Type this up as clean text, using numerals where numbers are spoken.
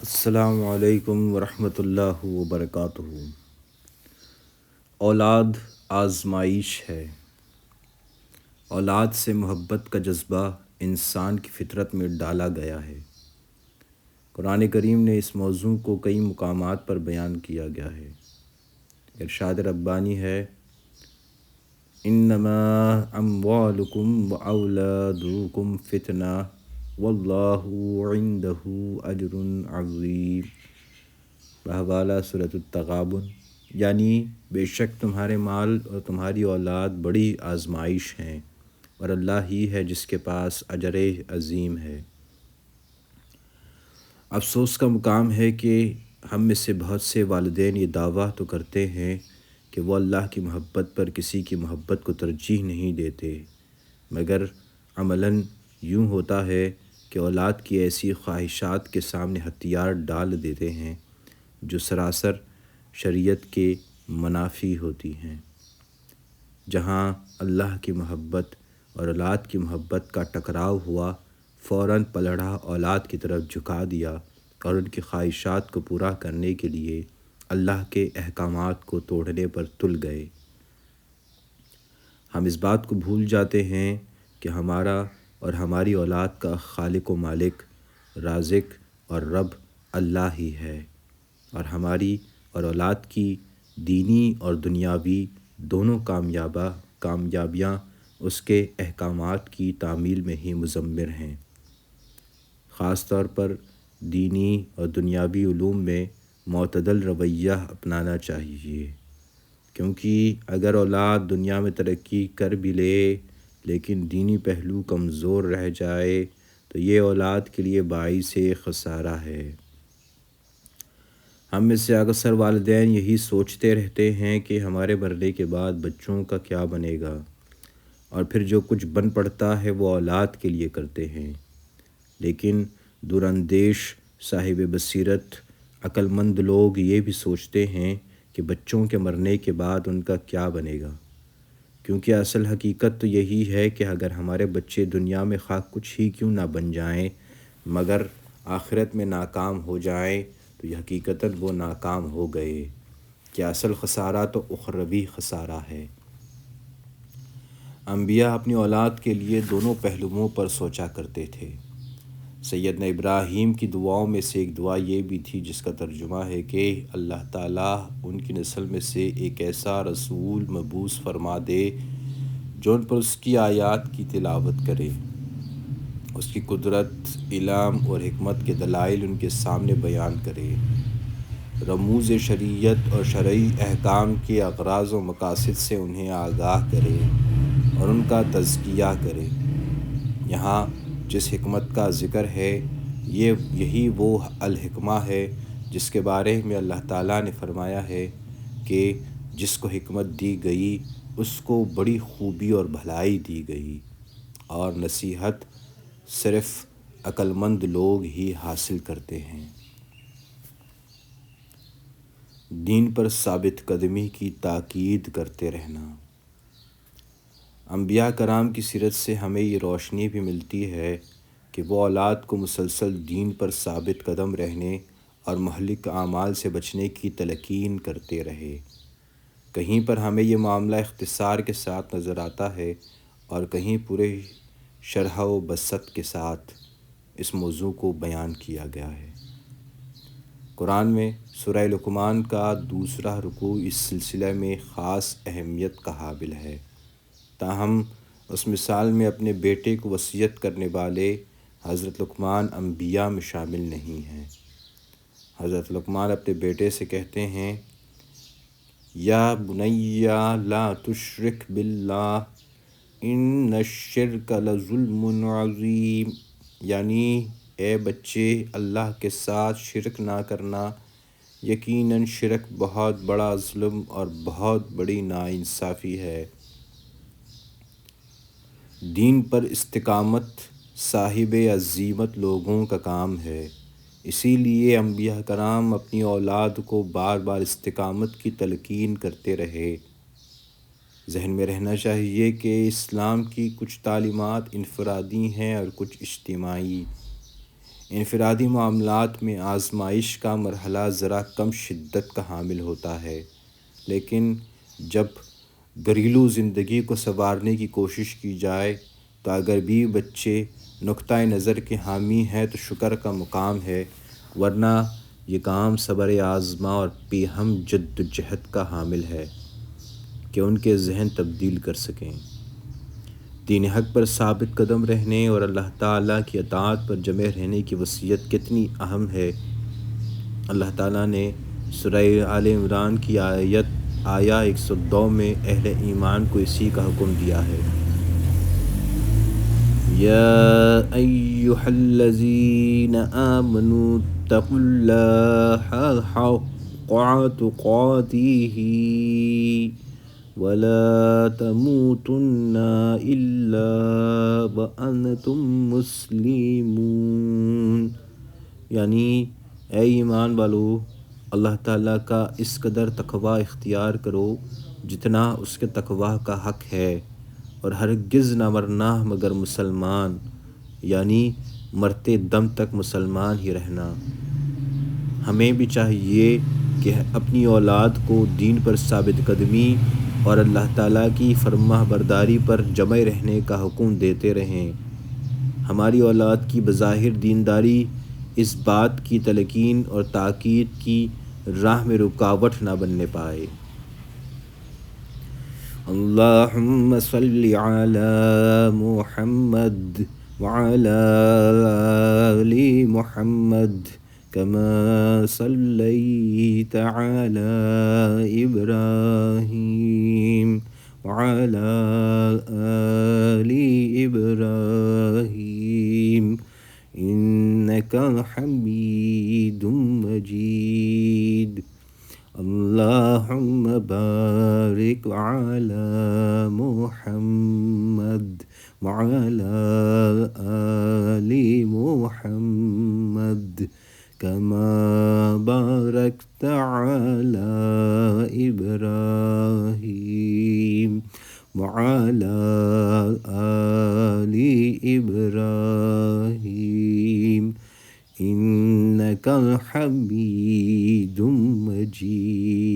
السلام علیکم ورحمۃ اللہ وبرکاتہ۔ اولاد آزمائش ہے۔ اولاد سے محبت کا جذبہ انسان کی فطرت میں ڈالا گیا ہے۔ قرآن کریم نے اس موضوع کو کئی مقامات پر بیان کیا گیا ہے۔ ارشاد ربانی ہے، انما اموالکم واولادکم فتنہ واللہ عندہ اجر عظیم۔ بحوالہ سورۃ التغابن، یعنی بے شک تمہارے مال اور تمہاری اولاد بڑی آزمائش ہیں اور اللہ ہی ہے جس کے پاس اجر عظیم ہے۔ افسوس کا مقام ہے کہ ہم میں سے بہت سے والدین یہ دعویٰ تو کرتے ہیں کہ وہ اللہ کی محبت پر کسی کی محبت کو ترجیح نہیں دیتے، مگر عملاً یوں ہوتا ہے کہ اولاد کی ایسی خواہشات کے سامنے ہتھیار ڈال دیتے ہیں جو سراسر شریعت کے منافی ہوتی ہیں۔ جہاں اللہ کی محبت اور اولاد کی محبت کا ٹکراؤ ہوا، فوراً پلڑا اولاد کی طرف جھکا دیا اور ان کی خواہشات کو پورا کرنے کے لیے اللہ کے احکامات کو توڑنے پر تل گئے۔ ہم اس بات کو بھول جاتے ہیں کہ ہمارا اور ہماری اولاد کا خالق و مالک، رازق اور رب اللہ ہی ہے، اور ہماری اور اولاد کی دینی اور دنیاوی دونوں کامیابیاں اس کے احکامات کی تعمیل میں ہی مضمر ہیں۔ خاص طور پر دینی اور دنیاوی علوم میں معتدل رویہ اپنانا چاہیے، کیونکہ اگر اولاد دنیا میں ترقی کر بھی لے لیکن دینی پہلو کمزور رہ جائے تو یہ اولاد کے لیے باعث خسارہ ہے۔ ہم میں سے اکثر والدین یہی سوچتے رہتے ہیں کہ ہمارے مرنے کے بعد بچوں کا کیا بنے گا، اور پھر جو کچھ بن پڑتا ہے وہ اولاد کے لیے کرتے ہیں۔ لیکن دور اندیش، صاحب بصیرت، عقل مند لوگ یہ بھی سوچتے ہیں کہ بچوں کے مرنے کے بعد ان کا کیا بنے گا، کیونکہ اصل حقیقت تو یہی ہے کہ اگر ہمارے بچے دنیا میں خواہ کچھ ہی کیوں نہ بن جائیں مگر آخرت میں ناکام ہو جائیں تو یہ حقیقتاً وہ ناکام ہو گئے، کہ اصل خسارہ تو اخروی خسارہ ہے۔ انبیاء اپنی اولاد کے لیے دونوں پہلوؤں پر سوچا کرتے تھے۔ سیدنا ابراہیم کی دعاؤں میں سے ایک دعا یہ بھی تھی جس کا ترجمہ ہے کہ اللہ تعالیٰ ان کی نسل میں سے ایک ایسا رسول مبعوث فرما دے جو ان پر اس کی آیات کی تلاوت کرے، اس کی قدرت، علم اور حکمت کے دلائل ان کے سامنے بیان کرے، رموز شریعت اور شرعی احکام کے اغراض و مقاصد سے انہیں آگاہ کرے اور ان کا تزکیہ کرے۔ یہاں جس حکمت کا ذکر ہے یہی وہ الحکمہ ہے جس کے بارے میں اللہ تعالیٰ نے فرمایا ہے کہ جس کو حکمت دی گئی اس کو بڑی خوبی اور بھلائی دی گئی، اور نصیحت صرف عقل مند لوگ ہی حاصل کرتے ہیں۔ دین پر ثابت قدمی کی تاکید کرتے رہنا۔ انبیاء کرام کی سیرت سے ہمیں یہ روشنی بھی ملتی ہے کہ وہ اولاد کو مسلسل دین پر ثابت قدم رہنے اور مہلک اعمال سے بچنے کی تلقین کرتے رہے۔ کہیں پر ہمیں یہ معاملہ اختصار کے ساتھ نظر آتا ہے اور کہیں پورے شرح و بسط کے ساتھ اس موضوع کو بیان کیا گیا ہے۔ قرآن میں سورہ لقمان کا دوسرا رکوع اس سلسلے میں خاص اہمیت کا حامل ہے، تاہم اس مثال میں اپنے بیٹے کو وصیت کرنے والے حضرت لقمان انبیاء میں شامل نہیں ہیں۔ حضرت لقمان اپنے بیٹے سے کہتے ہیں، یا بنی لا تشرک باللہ ان الشرک لظلم عظیم، یعنی اے بچے اللہ کے ساتھ شرک نہ کرنا، یقیناً شرک بہت بڑا ظلم اور بہت بڑی ناانصافی ہے۔ دین پر استقامت صاحب عزیمت لوگوں کا کام ہے، اسی لیے انبیاء کرام اپنی اولاد کو بار بار استقامت کی تلقین کرتے رہے۔ ذہن میں رہنا چاہیے کہ اسلام کی کچھ تعلیمات انفرادی ہیں اور کچھ اجتماعی۔ انفرادی معاملات میں آزمائش کا مرحلہ ذرا کم شدت کا حامل ہوتا ہے، لیکن جب گھریلو زندگی کو سنوارنے کی کوشش کی جائے تو اگر بھی بچے نقطۂ نظر کے حامی ہیں تو شکر کا مقام ہے، ورنہ یہ کام صبر آزما اور بے ہم جد و جہد کا حامل ہے کہ ان کے ذہن تبدیل کر سکیں۔ دین حق پر ثابت قدم رہنے اور اللہ تعالیٰ کی اطاعت پر جمع رہنے کی وصیت کتنی اہم ہے۔ اللہ تعالیٰ نے سورہ آل عمران کی آیا 102 میں اہل ایمان کو اسی کا حکم دیا ہے۔ یا ایھا الذین آمنوا اتقوا اللہ حق تقاتہ ولا تموتن الا وانتم مسلمون، یعنی اے ایمان والو، اللہ تعالیٰ کا اس قدر تقوی اختیار کرو جتنا اس کے تقوی کا حق ہے، اور ہرگز نہ مرنا مگر مسلمان، یعنی مرتے دم تک مسلمان ہی رہنا۔ ہمیں بھی چاہیے کہ اپنی اولاد کو دین پر ثابت قدمی اور اللہ تعالیٰ کی فرما برداری پر جمع رہنے کا حکم دیتے رہیں۔ ہماری اولاد کی بظاہر دینداری اس بات کی تلقین اور تاکید کی راہ میں رکاوٹ نہ بننے پائے۔ اللہم صلی علی محمد وعلی آل محمد کما صلیت علی ابراہیم وعلی آل ابراہیم انک حمید مجید۔ اللہم بارک علی محمد وعلی آل محمد کما بارکت علی ابراہیم وعلی آل ابراہیم انک حمید مجید۔